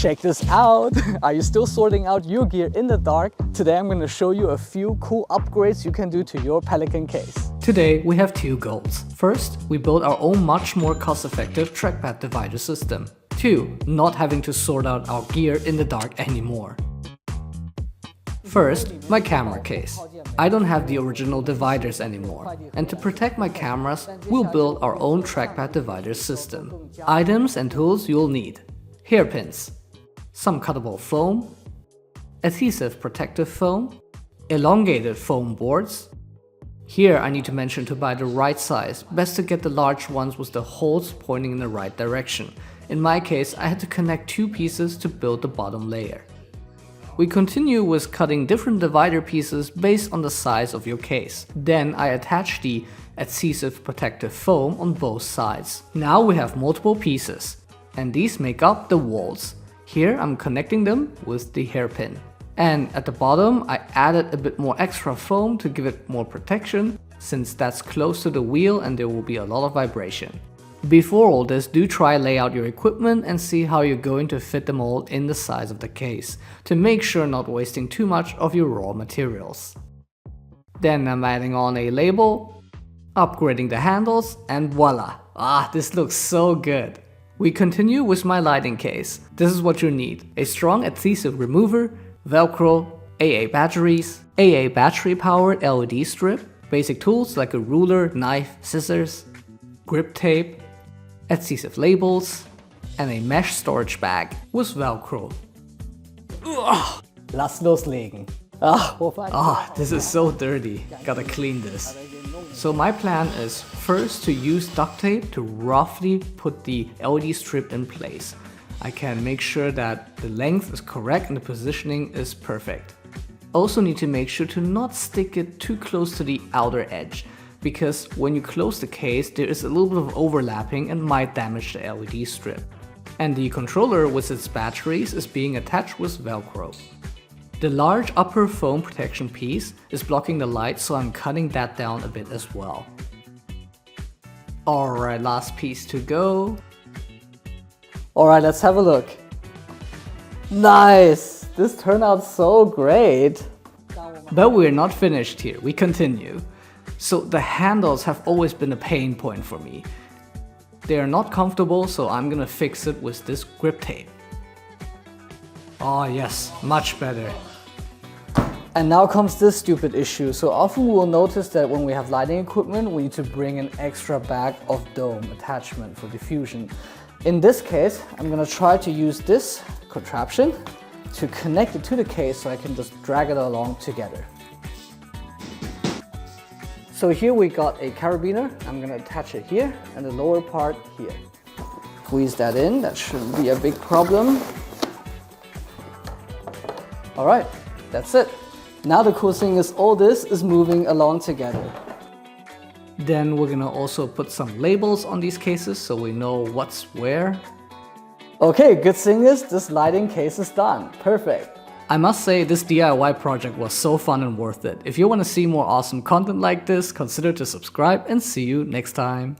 Check this out! Are you still sorting out your gear in the dark? Today I'm going to show you a few cool upgrades you can do to your Pelican case. Today we have two goals. First, we build our own much more cost-effective trackpad divider system. 2. Not having to sort out our gear in the dark anymore. First, my camera case. I don't have the original dividers anymore, and to protect my cameras, we'll build our own trackpad divider system. Items and tools you'll need: hairpins, some cuttable foam, adhesive protective foam, elongated foam boards. Here I need to mention to buy the right size, best to get the large ones with the holes pointing in the right direction. In my case, I had to connect two pieces to build the bottom layer. We continue with cutting different divider pieces based on the size of your case. Then I attach the adhesive protective foam on both sides. Now we have multiple pieces, and these make up the walls. Here I'm connecting them with the hairpin. And at the bottom I added a bit more extra foam to give it more protection, since that's close to the wheel and there will be a lot of vibration. Before all this, do try lay out your equipment and see how you're going to fit them all in the size of the case, to make sure not wasting too much of your raw materials. Then I'm adding on a label, upgrading the handles, and voila! This looks so good! We continue with my lighting case. This is what you need: a strong adhesive remover, Velcro, AA batteries, AA battery powered LED strip, basic tools like a ruler, knife, scissors, grip tape, adhesive labels, and a mesh storage bag with Velcro. Lass loslegen. This is so dirty. Gotta clean this. So my plan is first to use duct tape to roughly put the LED strip in place. I can make sure that the length is correct and the positioning is perfect. Also need to make sure to not stick it too close to the outer edge, because when you close the case there is a little bit of overlapping and might damage the LED strip. And the controller with its batteries is being attached with Velcro. The large upper foam protection piece is blocking the light, so I'm cutting that down a bit as well. Alright, last piece to go. Alright, let's have a look. Nice! This turned out so great! But we're not finished here, we continue. So the handles have always been a pain point for me. They are not comfortable, so I'm gonna fix it with this grip tape. Oh yes, much better. And now comes this stupid issue. So often we will notice that when we have lighting equipment, we need to bring an extra bag of dome attachment for diffusion. In this case, I'm gonna try to use this contraption to connect it to the case so I can just drag it along together. So here we got a carabiner. I'm gonna attach it here and the lower part here. Squeeze that in, that shouldn't be a big problem. Alright, that's it. Now the cool thing is all this is moving along together. Then we're gonna also put some labels on these cases so we know what's where. Okay, good thing is this lighting case is done. Perfect. I must say this DIY project was so fun and worth it. If you want to see more awesome content like this, consider to subscribe and see you next time.